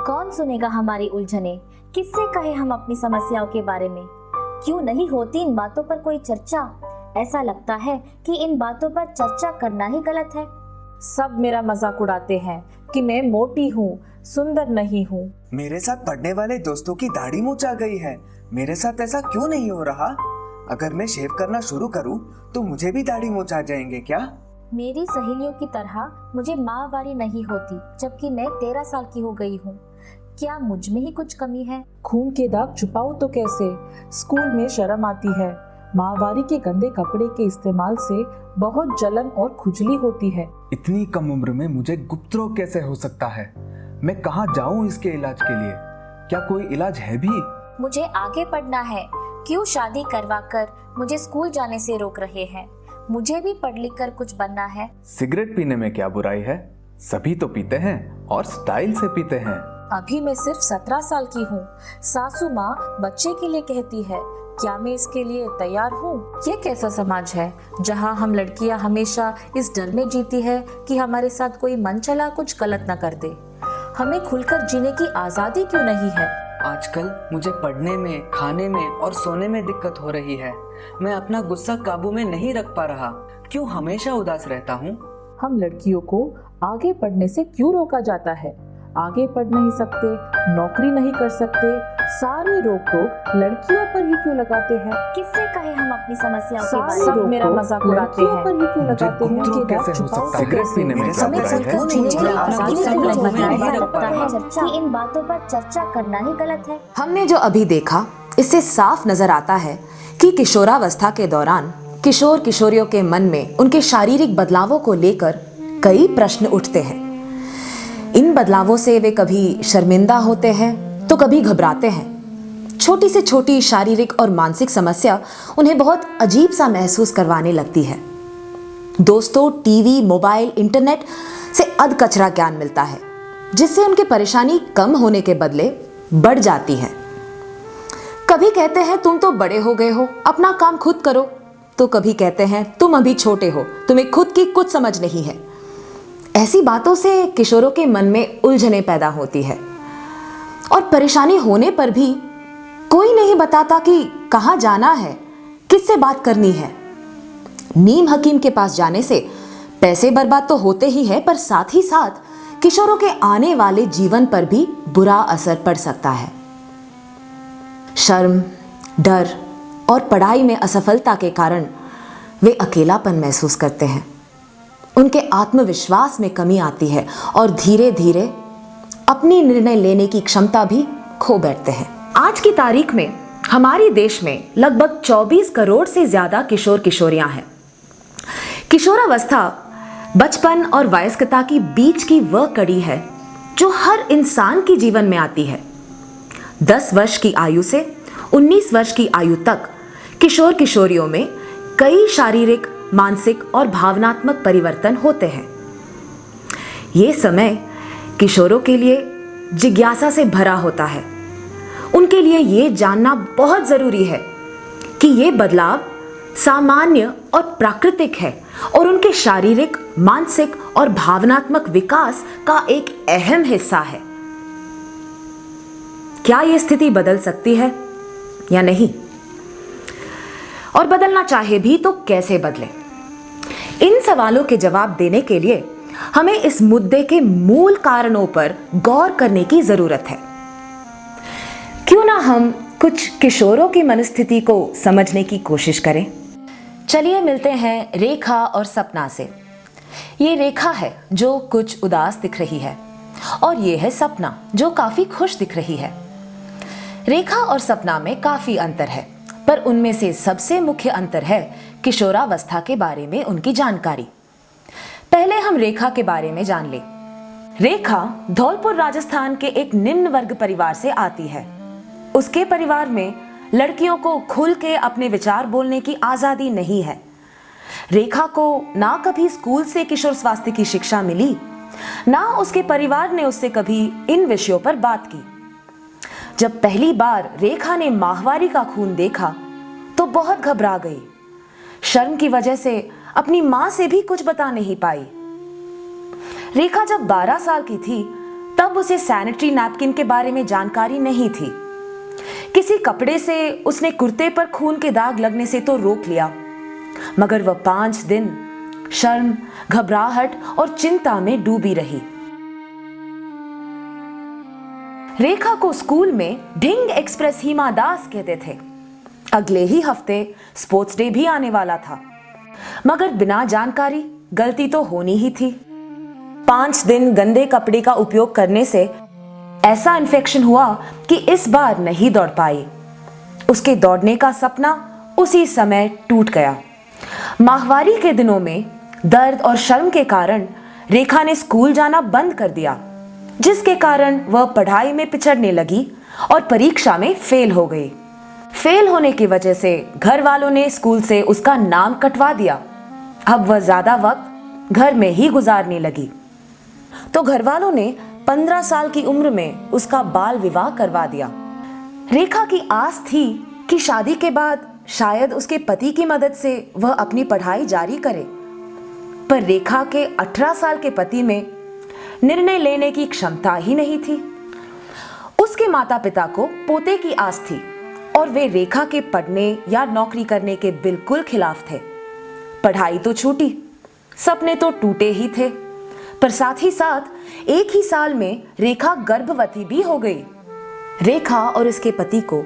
कौन सुनेगा हमारी उलझने, किससे कहे हम अपनी समस्याओं के बारे में। क्यों नहीं होती इन बातों पर कोई चर्चा। ऐसा लगता है कि इन बातों पर चर्चा करना ही गलत है। सब मेरा मजाक उड़ाते हैं कि मैं मोटी हूँ, सुंदर नहीं हूँ। मेरे साथ पढ़ने वाले दोस्तों की दाढ़ी मूंछ आ गई है, मेरे साथ ऐसा क्यों नहीं हो रहा? अगर मैं शेव करना शुरू करूँ तो मुझे भी दाढ़ी मूंछ आ जाएंगे क्या? मेरी सहेलियों की तरह मुझे माहवारी नहीं होती, जबकि मैं 13 साल की हो गई हूँ। क्या मुझ में ही कुछ कमी है? खून के दाग छुपाओ तो कैसे, स्कूल में शर्म आती है। माहवारी के गंदे कपड़े के इस्तेमाल से बहुत जलन और खुजली होती है। इतनी कम उम्र में मुझे गुप्त रोग कैसे हो सकता है? मैं कहाँ जाऊँ इसके इलाज के लिए? क्या कोई इलाज है भी? मुझे आगे पढ़ना है, क्यों शादी करवा कर मुझे स्कूल जाने से रोक रहे हैं? मुझे भी पढ़ लिख कर कुछ बनना है। सिगरेट पीने में क्या बुराई है? सभी तो पीते हैं और स्टाइल से पीते हैं। अभी मैं सिर्फ 17 साल की हूँ। सासू माँ बच्चे के लिए कहती है, क्या मैं इसके लिए तैयार हूँ? ये कैसा समाज है जहाँ हम लड़कियाँ हमेशा इस डर में जीती है कि हमारे साथ कोई मन चला कुछ गलत न कर दे। हमें खुलकर जीने की आजादी क्यों नहीं है? आजकल मुझे पढ़ने में, खाने में और सोने में दिक्कत हो रही है। मैं अपना गुस्सा काबू में नहीं रख पा रहा। क्यों हमेशा उदास रहता हूँ? हम लड़कियों को आगे पढ़ने से क्यों रोका जाता है? आगे पढ़ नहीं सकते, नौकरी नहीं कर सकते, सारी रोक टोक लड़कियों पर ही क्यों लगाते हैं? किससे कहे हम अपनी समस्याओं के सारे बारे में? सब मेरा मजाक उड़ाते हैं। पर ही क्यों लगाते हैं? गुप्त रोग कि कैसे हो छुपाओ सकता है? तो कैसे? पीने में क्या हमें बुराई है? खुलकर जीने की आजादी गुस्सा नहीं काबू में है। नहीं ऐसा रख लगता पा रहा। है कि इन बातों पर चर्चा करना ही गलत है। हमने जो अभी देखा, इससे साफ नजर आता है कि किशोरावस्था के दौरान किशोर किशोरियों के मन में उनके शारीरिक बदलावों को लेकर कई प्रश्न उठते हैं। इन बदलावों से वे कभी शर्मिंदा होते हैं तो कभी घबराते हैं। छोटी से छोटी शारीरिक और मानसिक समस्या उन्हें बहुत अजीब सा महसूस करवाने लगती है। दोस्तों, टीवी, मोबाइल, इंटरनेट से अधकचरा ज्ञान मिलता है, जिससे उनकी परेशानी कम होने के बदले बढ़ जाती है। कभी कहते हैं तुम तो बड़े हो गए हो, अपना काम खुद करो, तो कभी कहते हैं तुम अभी छोटे हो, तुम्हें खुद की कुछ समझ नहीं है। ऐसी बातों से किशोरों के मन में उलझने पैदा होती है और परेशानी होने पर भी कोई नहीं बताता कि कहाँ जाना है, किससे बात करनी है। नीम हकीम के पास जाने से पैसे बर्बाद तो होते ही है, पर साथ ही साथ किशोरों के आने वाले जीवन पर भी बुरा असर पड़ सकता है। शर्म, डर और पढ़ाई में असफलता के कारण वे अकेलापन महसूस करते हैं। उनके आत्मविश्वास में कमी आती है और धीरे धीरे अपनी निर्णय लेने की क्षमता भी खो बैठते हैं। आज की तारीख में हमारे देश में लगभग 24 करोड़ से ज्यादा किशोर किशोरियां हैं। किशोरावस्था बचपन और वयस्कता की बीच की वह कड़ी है जो हर इंसान के जीवन में आती है। 10 वर्ष की आयु से 19 वर्ष की आयु तक किशोर किशोरियों में कई शारीरिक, मानसिक और भावनात्मक परिवर्तन होते हैं। ये समय किशोरों के लिए जिज्ञासा से भरा होता है। उनके लिए ये जानना बहुत जरूरी है कि ये बदलाव सामान्य और प्राकृतिक है और उनके शारीरिक, मानसिक और भावनात्मक विकास का एक अहम हिस्सा है। क्या ये स्थिति बदल सकती है या नहीं, और बदलना चाहे भी तो कैसे बदले? इन सवालों के जवाब देने के लिए हमें इस मुद्दे के मूल कारणों पर गौर करने की जरूरत है। क्यों ना हम कुछ किशोरों की मनस्थिति को समझने की कोशिश करें। चलिए मिलते हैं रेखा और सपना से। ये रेखा है जो कुछ उदास दिख रही है और ये है सपना जो काफी खुश दिख रही है। रेखा और सपना में काफी अंतर है, पर उनमें से सबसे मुख्य अंतर है किशोरावस्था के बारे में उनकी जानकारी। पहले हम रेखा के बारे में जान ले। रेखा धौलपुर राजस्थान के एक निम्न वर्ग परिवार से आती है। उसके परिवार में लड़कियों को खुल के अपने विचार बोलने की आजादी नहीं है। रेखा को ना कभी स्कूल से किशोर स्वास्थ्य की शिक्षा मिली, ना उसके परिवार ने उससे कभी इन विषयों पर बात की। जब पहली बार रेखा ने माहवारी का खून देखा तो बहुत घबरा गई। शर्म की वजह से अपनी मां से भी कुछ बता नहीं पाई। रेखा जब 12 साल की थी तब उसे सैनिटरी नैपकिन के बारे में जानकारी नहीं थी। किसी कपड़े से उसने कुर्ते पर खून के दाग लगने से तो रोक लिया, मगर वह 5 दिन शर्म, घबराहट और चिंता में डूबी रही। रेखा को स्कूल में ढिंग एक्सप्रेस हिमा दास कहते थे। अगले ही हफ्ते स्पोर्ट्स डे भी आने वाला था, मगर बिना जानकारी गलती तो होनी ही थी। 5 दिन गंदे कपड़े का उपयोग करने से ऐसा इन्फेक्शन हुआ कि इस बार नहीं दौड़ पाई। उसके दौड़ने का सपना उसी समय टूट गया। माहवारी के दिनों में दर्द और शर्म के कारण रेखा ने स्कूल जाना बंद कर दिया, जिसके कारण वह पढ़ाई में पिछड़ने लगी और परीक्षा में फेल हो गई। फेल होने की वजह से घर वालों ने स्कूल से उसका नाम कटवा दिया। अब वह ज्यादा वक्त घर में ही गुजारने लगी, तो घर वालों ने 15 साल की उम्र में उसका बाल विवाह करवा दिया। रेखा की आस थी कि शादी के बाद शायद उसके पति की मदद से वह अपनी पढ़ाई जारी करे, पर रेखा के 18 साल के पति में निर्णय लेने की क्षमता ही नहीं थी। उसके माता पिता को पोते की आस थी और वे रेखा के पढ़ने या नौकरी करने के बिल्कुल खिलाफ थे। पढ़ाई तो छूटी, सपने तो टूटे ही थे, पर साथ ही साथ एक ही साल में रेखा गर्भवती भी हो गई। रेखा और उसके पति को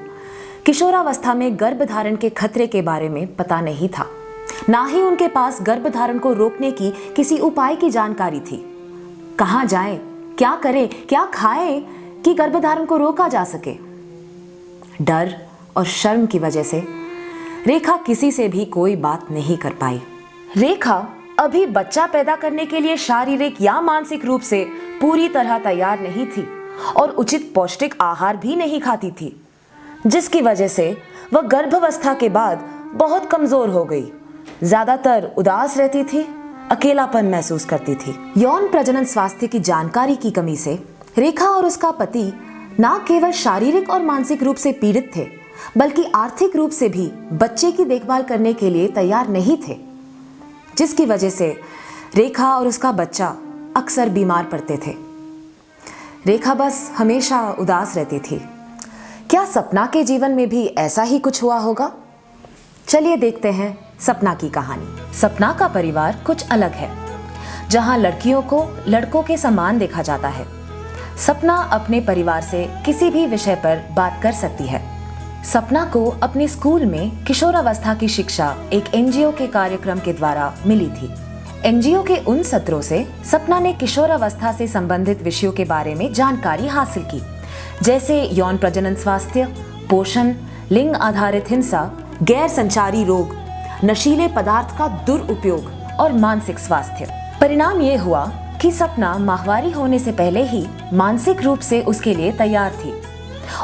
किशोरावस्था में गर्भधारण के खतरे के बारे में पता नहीं था, ना ही उनके पास गर्भधारण को रोकने की किसी उपाय की जानकारी थी। कहाँ जाएं, क्या करें, क्या खाएं कि गर्भधारण को रोका जा सके। डर और शर्म की वजह से रेखा किसी से भी कोई बात नहीं कर पाई। रेखा अभी बच्चा पैदा करने के लिए शारीरिक या मानसिक रूप से पूरी तरह तैयार नहीं थी और उचित पौष्टिक आहार भी नहीं खाती थी, जिसकी वजह से वह गर्भावस्था के बाद बहुत कमजोर हो गई। ज्यादातर उदास रहती थी, अकेलापन महसूस करती थी। यौन प्रजनन स्वास्थ्य की जानकारी की कमी से रेखा और उसका पति न केवल शारीरिक और मानसिक रूप से पीड़ित थे, बल्कि आर्थिक रूप से भी बच्चे की देखभाल करने के लिए तैयार नहीं थे, जिसकी वजह से रेखा और उसका बच्चा अक्सर बीमार पड़ते थे। रेखा बस हमेशा उदास रहती थी। क्या सपना के जीवन में भी ऐसा ही कुछ हुआ होगा? चलिए देखते हैं सपना की कहानी। सपना का परिवार कुछ अलग है, जहां लड़कियों को लड़कों के समान देखा जाता है। सपना अपने परिवार से किसी भी विषय पर बात कर सकती है। सपना को अपने स्कूल में किशोरावस्था की शिक्षा एक एनजीओ के कार्यक्रम के द्वारा मिली थी। एनजीओ के उन सत्रों से सपना ने किशोरावस्था से संबंधित विषयों के बारे में जानकारी हासिल की, जैसे यौन प्रजनन स्वास्थ्य, पोषण, लिंग आधारित हिंसा, गैर संचारी रोग, नशीले पदार्थ का दुरुपयोग और मानसिक स्वास्थ्य। परिणाम ये हुआ कि सपना माहवारी होने से पहले ही मानसिक रूप से उसके लिए तैयार थी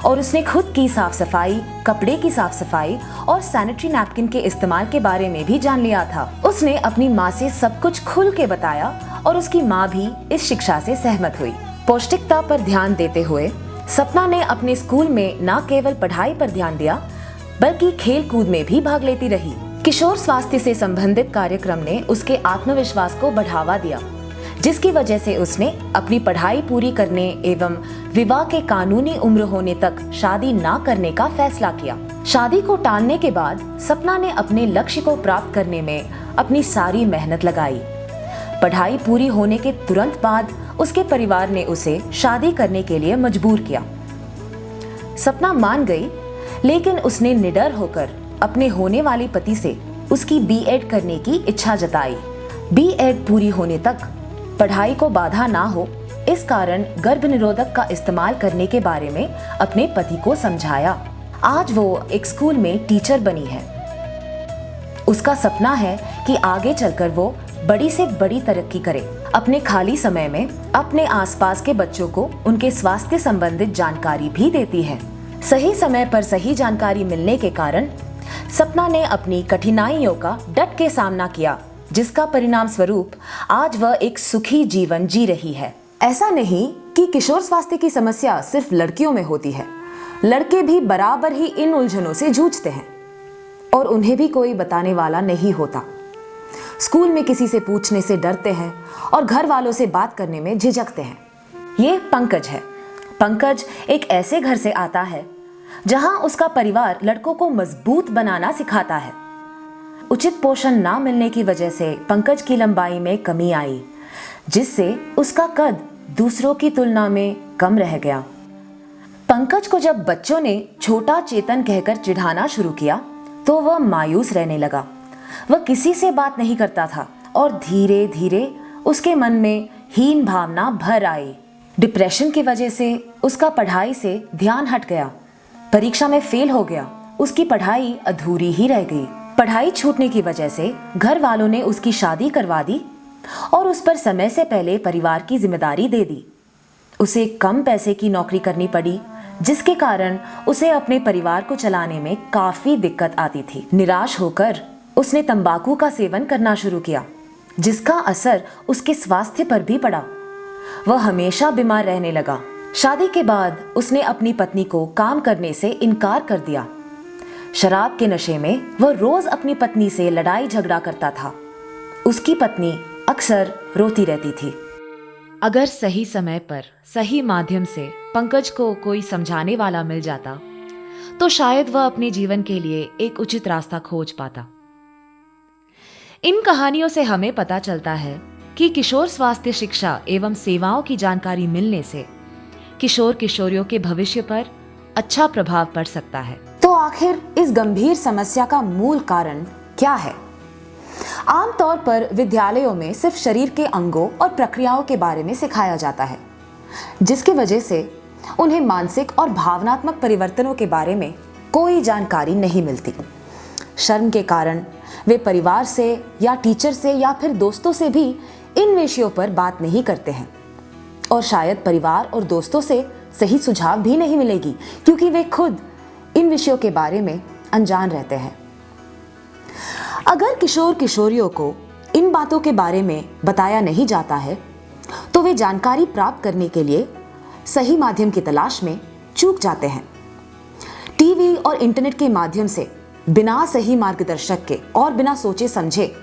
और उसने खुद की साफ सफाई, कपड़े की साफ सफाई और सैनिटरी नैपकिन के इस्तेमाल के बारे में भी जान लिया था। उसने अपनी माँ से सब कुछ खुल के बताया और उसकी माँ भी इस शिक्षा से सहमत हुई। पौष्टिकता पर ध्यान देते हुए सपना ने अपने स्कूल में न केवल पढ़ाई पर ध्यान दिया, बल्कि खेल कूद में भी भाग लेती रही। किशोर स्वास्थ्य से संबंधित कार्यक्रम ने उसके आत्मविश्वास को बढ़ावा दिया, जिसकी वजह से उसने अपनी पढ़ाई पूरी करने एवं विवाह के कानूनी उम्र होने तक शादी ना करने का फैसला किया। शादी को टालने के बाद सपना ने अपने लक्ष्य को प्राप्त करने में अपनी सारी मेहनत लगाई। पढ़ाई पूरी होने के तुरंत बाद उसके परिवार ने उसे शादी करने के लिए मजबूर किया। सपना मान गई, लेकिन उसने निडर होकर अपने होने वाले पति से उसकी बीएड करने की इच्छा जताई। बीएड पूरी होने तक पढ़ाई को बाधा ना हो, इस कारण गर्भ निरोधक का इस्तेमाल करने के बारे में अपने पति को समझाया। आज वो एक स्कूल में टीचर बनी है। उसका सपना है कि आगे चलकर वो बड़ी से बड़ी तरक्की करे। अपने खाली समय में अपने आसपास के बच्चों को उनके स्वास्थ्य संबंधित जानकारी भी देती है। सही समय पर सही जानकारी मिलने के कारण सपना ने अपनी कठिनाइयों का डट के सामना किया, जिसका परिणाम स्वरूप आज वह एक सुखी जीवन जी रही है। ऐसा नहीं कि किशोर स्वास्थ्य की समस्या सिर्फ लड़कियों में होती है, लड़के भी बराबर ही इन उलझनों से जूझते हैं और उन्हें भी कोई बताने वाला नहीं होता। स्कूल में किसी से पूछने से डरते हैं और घर वालों से बात करने में झिझकते हैं। ये पंकज है। पंकज एक ऐसे घर से आता है जहां उसका परिवार लड़कों को मजबूत बनाना सिखाता है। उचित पोषण ना मिलने की वजह से पंकज की लंबाई में कमी आई, जिससे उसका कद दूसरों की तुलना में कम रह गया। पंकज को जब बच्चों ने छोटा चेतन कहकर चिढ़ाना शुरू किया तो वह मायूस रहने लगा। वह किसी से बात नहीं करता था और धीरे धीरे उसके मन में हीन भावना भर आई। डिप्रेशन की वजह से उसका पढ़ाई से ध्यान हट गया। परीक्षा में फेल हो गया। उसकी पढ़ाई अधूरी ही रह गई। पढ़ाई छूटने की वजह से घर वालों ने उसकी शादी करवा दी और उस पर समय से पहले परिवार की जिम्मेदारी दे दी। उसे कम पैसे की नौकरी करनी पड़ी, जिसके कारण उसे अपने परिवार को चलाने में काफी दिक्कत आती थी। निराश होकर उसने तंबाकू का सेवन करना शुरू किया, जिसका असर उसके स्वास्थ्य पर भी पड़ा। वह हमेशा बीमार रहने लगा। शादी के बाद उसने अपनी पत्नी को काम करने से इनकार कर दिया। शराब के नशे में वह रोज अपनी पत्नी से लड़ाई झगड़ा करता था। उसकी पत्नी अक्सर रोती रहती थी। अगर सही समय पर सही माध्यम से पंकज को कोई समझाने वाला मिल जाता तो शायद वह अपने जीवन के लिए एक उचित रास्ता खोज पाता। इन कहानियों से हमें पता चलता है कि किशोर स्वास्थ्य शिक्षा एवं सेवाओं की जानकारी मिलने से किशोर किशोरियों के भविष्य पर अच्छा प्रभाव पड़ सकता है। तो आखिर इस गंभीर समस्या का मूल कारण क्या है? आमतौर पर विद्यालयों में सिर्फ शरीर के अंगों और प्रक्रियाओं के बारे में सिखाया जाता है, जिसकी वजह से उन्हें मानसिक और भावनात्मक परिवर्तनों के बारे में कोई जानकारी नहीं मिलती। शर्म के कारण वे परिवार से या टीचर से या फिर दोस्तों से भी इन विषयों पर बात नहीं करते हैं और शायद परिवार और दोस्तों से सही सुझाव भी नहीं मिलेगी, क्योंकि वे खुद इन विषयों के बारे में अनजान रहते हैं। अगर किशोर किशोरियों को इन बातों के बारे में बताया नहीं जाता है तो वे जानकारी प्राप्त करने के लिए सही माध्यम की तलाश में चूक जाते हैं। टीवी और इंटरनेट के माध्यम से बिना सही मार्गदर्शक के और बिना सोचे समझे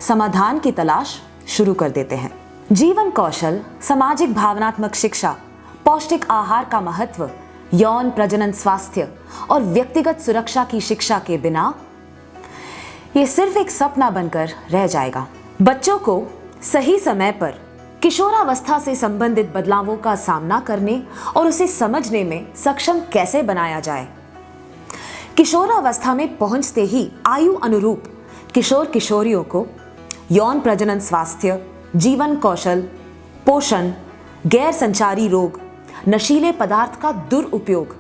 समाधान की तलाश शुरू कर देते हैं। जीवन कौशल, सामाजिक भावनात्मक शिक्षा, पौष्टिक आहार का महत्व, यौन प्रजनन स्वास्थ्य और व्यक्तिगत सुरक्षा की शिक्षा के बिना ये सिर्फ एक सपना बनकर रह जाएगा। बच्चों को सही समय पर किशोरावस्था से संबंधित बदलावों का सामना करने और उसे समझने में सक्षम कैसे बनाया जाए। किशोरावस्था में पहुंचते ही आयु अनुरूप किशोर किशोरियों को यौन प्रजनन स्वास्थ्य, जीवन कौशल, पोषण, गैर संचारी रोग, नशीले पदार्थ का दुरुपयोग,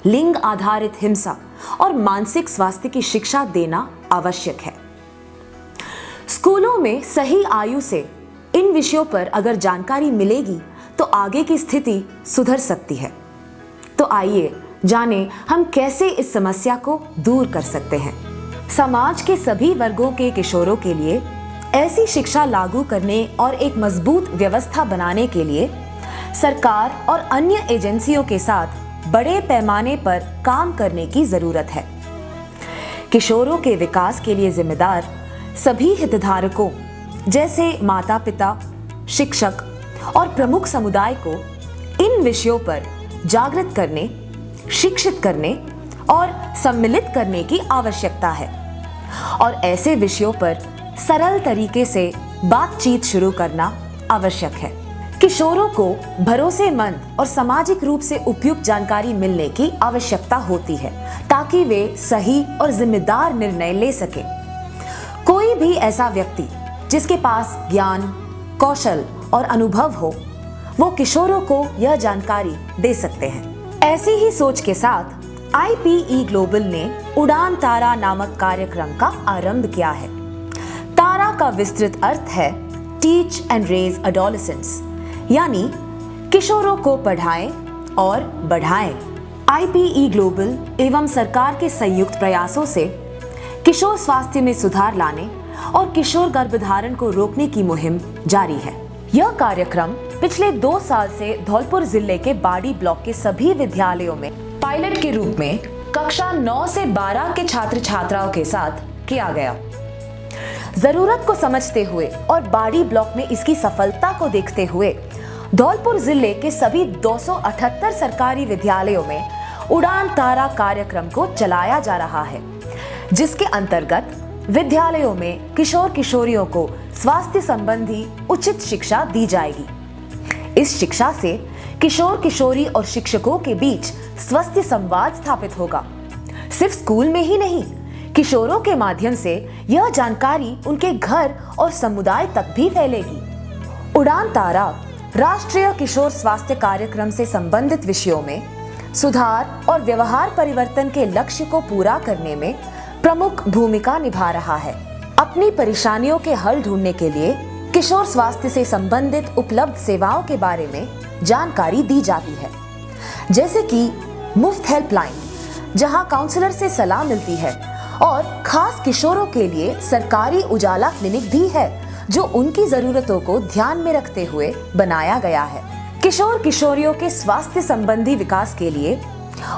लिंग आधारित हिंसा और मानसिक स्वास्थ्य की शिक्षा देना आवश्यक है। स्कूलों में सही आयु से इन विषयों पर अगर जानकारी मिलेगी तो आगे की स्थिति सुधर सकती है। तो आइए जानें हम कैसे इस समस्या को दूर कर सकते हैं। समाज के सभी वर्गों के किशोरों के लिए ऐसी शिक्षा लागू करने और एक मजबूत व्यवस्था बनाने के लिए सरकार और अन्य एजेंसियों के साथ बड़े पैमाने पर काम करने की जरूरत है। किशोरों के विकास के लिए जिम्मेदार सभी हितधारकों जैसे माता पिता, शिक्षक और प्रमुख समुदाय को इन विषयों पर जागृत करने, शिक्षित करने और सम्मिलित करने की आवश्यकता है और ऐसे विषयों पर सरल तरीके से बातचीत शुरू करना आवश्यक है। किशोरों को भरोसेमंद और सामाजिक रूप से उपयुक्त जानकारी मिलने की आवश्यकता होती है ताकि वे सही और जिम्मेदार निर्णय ले सकें। कोई भी ऐसा व्यक्ति जिसके पास ज्ञान, कौशल और अनुभव हो, वो किशोरों को यह जानकारी दे सकते हैं। ऐसी ही सोच के साथ IPE ग्लोबल ने उड़ान तारा नामक कार्यक्रम का आरंभ किया है। तारा का विस्तृत अर्थ है टीच एंड रेज एडोलेसेंट्स, यानी किशोरों को पढ़ाएं और बढ़ाएं। IPE ग्लोबल एवं सरकार के संयुक्त प्रयासों से किशोर स्वास्थ्य में सुधार लाने और किशोर गर्भधारण को रोकने की मुहिम जारी है। यह कार्यक्रम पिछले 2 साल से धौलपुर जिले के बाड़ी ब्लॉक के सभी विद्यालयों में पायलट के रूप में कक्षा 9 से 12 के छात्र छात्राओं के साथ किया गया। जरूरत को समझते हुए और बाड़ी ब्लॉक में इसकी सफलता को देखते हुए धौलपुर जिले के सभी 278 सरकारी विद्यालयों में उड़ान तारा कार्यक्रम को चलाया जा रहा है, जिसके अंतर्गत विद्यालयों में किशोर किशोरियों को स्वास्थ्य संबंधी उचित शिक्षा दी जाएगी। इस शिक्षा से किशोर किशोरी और शिक्षकों के बीच स्वस्थ संवाद स्थापित होगा। सिर्फ स्कूल में ही नहीं, किशोरों के माध्यम से यह जानकारी उनके घर और समुदाय तक भी फैलेगी। उड़ान तारा राष्ट्रीय किशोर स्वास्थ्य कार्यक्रम से संबंधित विषयों में सुधार और व्यवहार परिवर्तन के लक्ष्य को पूरा करने में प्रमुख भूमिका निभा रहा है। अपनी परेशानियों के हल ढूंढने के लिए किशोर स्वास्थ्य से संबंधित उपलब्ध सेवाओं के बारे में जानकारी दी जाती है, जैसे कि मुफ्त हेल्पलाइन, जहां काउंसलर से सलाह मिलती है, और खास किशोरों के लिए सरकारी उजाला क्लिनिक भी है, जो उनकी जरूरतों को ध्यान में रखते हुए बनाया गया है। किशोर किशोरियों के स्वास्थ्य संबंधी विकास के लिए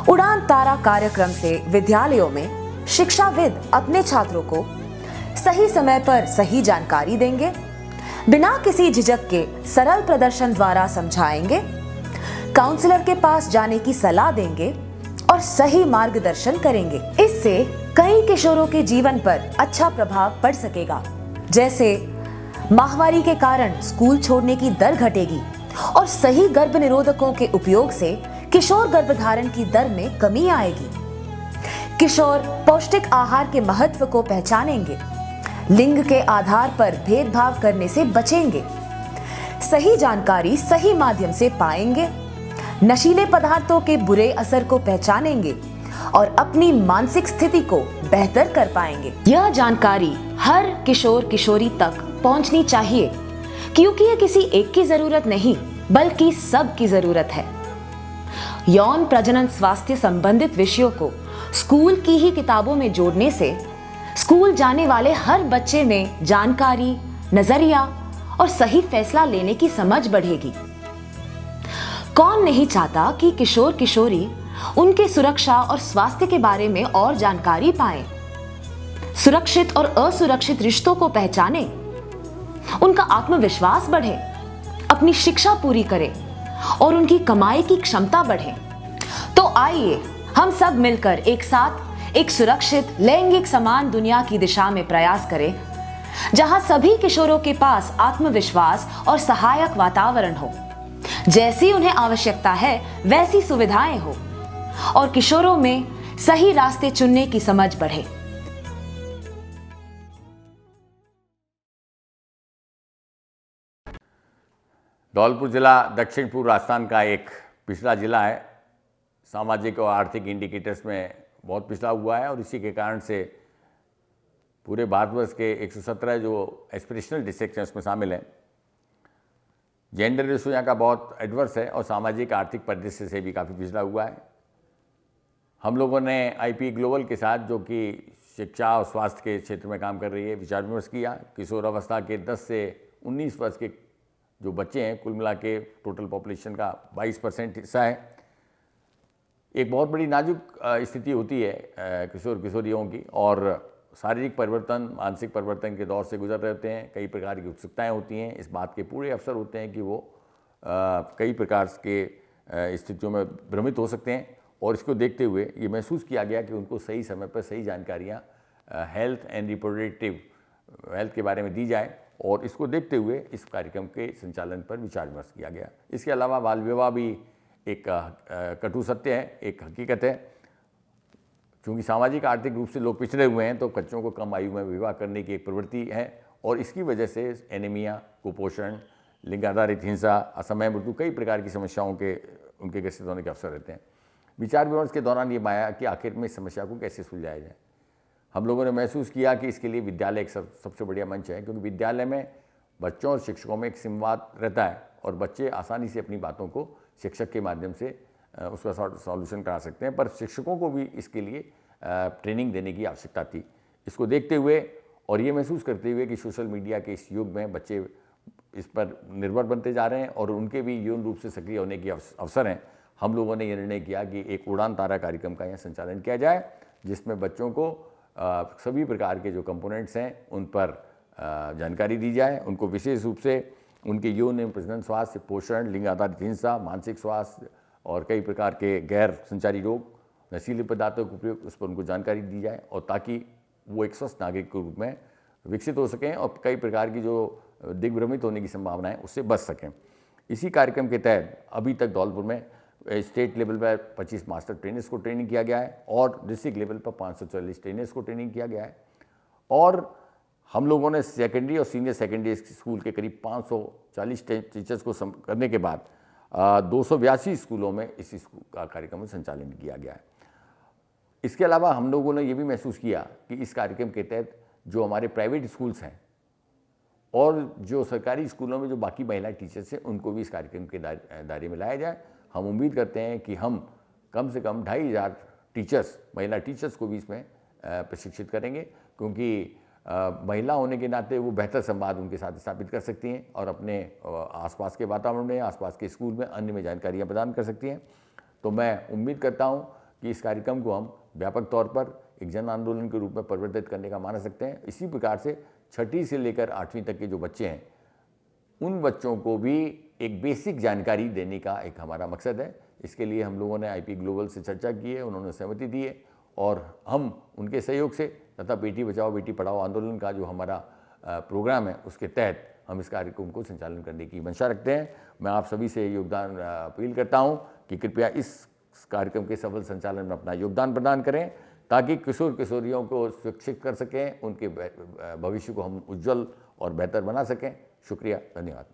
उड़ान तारा कार्यक्रम से विद्यालयों में शिक्षाविद अपने छात्रों को सही समय पर सही जानकारी देंगे, बिना किसी झिझक के सरल प्रदर्शन द्वारा समझाएंगे, काउंसलर के पास जाने की सलाह देंगे और सही मार्गदर्शन करेंगे। इससे कई किशोरों के जीवन पर अच्छा प्रभाव पड़ सकेगा, जैसे माहवारी के कारण स्कूल छोड़ने की दर घटेगी और सही गर्भ निरोधकों के उपयोग से किशोर गर्भधारण की दर में कमी आएगी। किशोर पौष्टिक आहार के महत्व को पहचानेंगे, लिंग के आधार पर भेदभाव करने से बचेंगे, सही जानकारी सही माध्यम से पाएंगे, नशीले पदार्थों के बुरे असर को पहचानेंगे और अपनी मानसिक स्थिति को बेहतर कर पाएंगे। यह जानकारी हर किशोर किशोरी तक पहुंचनी चाहिए, क्योंकि यह किसी एक की जरूरत नहीं बल्कि सब की जरूरत है। यौन प्रजनन स्वास्थ्य संबंधित विषयों को स्कूल की ही किताबों में जोड़ने से स्कूल जाने वाले हर बच्चे में जानकारी, नजरिया और सही फैसला लेने की समझ बढ़ेगी। कौन नहीं चाहता कि किशोर किशोरी उनके सुरक्षा और स्वास्थ्य के बारे में और जानकारी पाएं, सुरक्षित और असुरक्षित रिश्तों को पहचानें, उनका आत्मविश्वास बढ़े, अपनी शिक्षा पूरी करें और उनकी कमाई की क्षमता बढ़े। तो आइए हम सब मिलकर एक साथ एक सुरक्षित लैंगिक समान दुनिया की दिशा में प्रयास करें, जहां सभी किशोरों के पास आत्मविश्वास और सहायक वातावरण हो, जैसी उन्हें आवश्यकता है वैसी सुविधाएं हो और किशोरों में सही रास्ते चुनने की समझ बढ़े। धौलपुर जिला दक्षिण पूर्व राजस्थान का एक पिछड़ा जिला है। सामाजिक और आर्थिक इंडिकेटर्स में बहुत पिछड़ा हुआ है और इसी के कारण से पूरे भारतवर्ष के 117 जो एस्पिरेशनल डिस्ट्रिक्ट हैं उसमें शामिल हैं। जेंडर रेशो यहाँ का बहुत एडवर्स है और सामाजिक आर्थिक परिदृश्य से भी काफ़ी पिछड़ा हुआ है। हम लोगों ने आईपी ग्लोबल के साथ, जो कि शिक्षा और स्वास्थ्य के क्षेत्र में काम कर रही है, विचार विमर्श किया। किशोर अवस्था के 10 से 19 वर्ष के जो बच्चे हैं, कुल मिला के टोटल पॉपुलेशन का 22% हिस्सा है। एक बहुत बड़ी नाजुक स्थिति होती है किशोर किशोरियों की, और शारीरिक परिवर्तन, मानसिक परिवर्तन के दौर से गुजर रहे होते हैं। कई प्रकार की उत्सुकताएं होती हैं, इस बात के पूरे अवसर होते हैं कि वो कई प्रकार के स्थितियों में भ्रमित हो सकते हैं। और इसको देखते हुए ये महसूस किया गया कि उनको सही समय पर सही जानकारियाँ हेल्थ एंड रिप्रोडक्टिव हेल्थ के बारे में दी जाए, और इसको देखते हुए इस कार्यक्रम के संचालन पर विचार विमर्श किया गया। इसके अलावा बाल विवाह भी एक कटु सत्य है, एक हकीकत है। क्योंकि सामाजिक आर्थिक रूप से लोग पिछड़े हुए हैं, तो बच्चों को कम आयु में विवाह करने की एक प्रवृत्ति है, और इसकी वजह से एनीमिया, कुपोषण, लिंग आधारित हिंसा, असमय मृत्यु, कई प्रकार की समस्याओं के उनके ग्रसित होने के अवसर रहते हैं। विचार विमर्श के दौरान ये आया कि आखिर में इस समस्या को कैसे सुलझाया जाए। हम लोगों ने महसूस किया कि इसके लिए विद्यालय एक सबसे बढ़िया मंच है, क्योंकि विद्यालय में बच्चों और शिक्षकों में एक संवाद रहता है और बच्चे आसानी से अपनी बातों को शिक्षक के माध्यम से उसका सॉल्यूशन करा सकते हैं। पर शिक्षकों को भी इसके लिए ट्रेनिंग देने की आवश्यकता थी। इसको देखते हुए और ये महसूस करते हुए कि सोशल मीडिया के इस युग में बच्चे इस पर निर्भर बनते जा रहे हैं और उनके भी यौन रूप से सक्रिय होने की अवसर हैं, हम लोगों ने ये निर्णय किया कि एक उड़ान तारा कार्यक्रम का यहाँ संचालन किया जाए, जिसमें बच्चों को सभी प्रकार के जो कंपोनेंट्स हैं उन पर जानकारी दी जाए, उनको विशेष रूप से उनके यौन एवं प्रजनन स्वास्थ्य, पोषण, लिंग आधारित हिंसा, मानसिक स्वास्थ्य और कई प्रकार के गैर संचारी रोग, नशीले पदार्थों के उपयोग, उस पर उनको जानकारी दी जाए और ताकि वो एक स्वस्थ नागरिक के रूप में विकसित हो सकें और कई प्रकार की जो दिग्भ्रमित होने की संभावना है उससे बच सकें। इसी कार्यक्रम के तहत अभी तक धौलपुर में स्टेट लेवल पर 25 मास्टर ट्रेनर्स को ट्रेनिंग किया गया है और डिस्ट्रिक्ट लेवल पर 540 ट्रेनर्स को ट्रेनिंग किया गया है और हम लोगों ने सेकेंडरी और सीनियर सेकेंडरी स्कूल के करीब 540 टीचर्स को करने के बाद 282 स्कूलों में इस का कार्यक्रम में संचालन किया गया है। इसके अलावा हम लोगों ने ये भी महसूस किया कि इस कार्यक्रम के तहत जो हमारे प्राइवेट स्कूल्स हैं और जो सरकारी स्कूलों में जो बाकी महिला टीचर्स हैं उनको भी इस कार्यक्रम के दायरे में लाया जाए। हम उम्मीद करते हैं कि हम कम से कम 2500 टीचर्स, महिला टीचर्स को भी इसमें प्रशिक्षित करेंगे, क्योंकि महिला होने के नाते वो बेहतर संवाद उनके साथ स्थापित कर सकती हैं और अपने आसपास के वातावरण में, आसपास के स्कूल में, अन्य में जानकारियाँ प्रदान कर सकती हैं। तो मैं उम्मीद करता हूँ कि इस कार्यक्रम को हम व्यापक तौर पर एक जन आंदोलन के रूप में परिवर्तित करने का मान सकते हैं। इसी प्रकार से 6ठी से लेकर 8वीं तक के जो बच्चे हैं उन बच्चों को भी एक बेसिक जानकारी देने का एक हमारा मकसद है। इसके लिए हम लोगों ने आईपी ग्लोबल से चर्चा की है, उन्होंने सहमति दी है और हम उनके सहयोग से तथा बेटी बचाओ बेटी पढ़ाओ आंदोलन का जो हमारा प्रोग्राम है उसके तहत हम इस कार्यक्रम को संचालन करने की मंशा रखते हैं। मैं आप सभी से योगदान अपील करता हूं कि कृपया इस कार्यक्रम के सफल संचालन में अपना योगदान प्रदान करें ताकि किशोर किशोरियों को शिक्षित कर सकें, उनके भविष्य को हम उज्जवल और बेहतर बना सकें। शुक्रिया, धन्यवाद।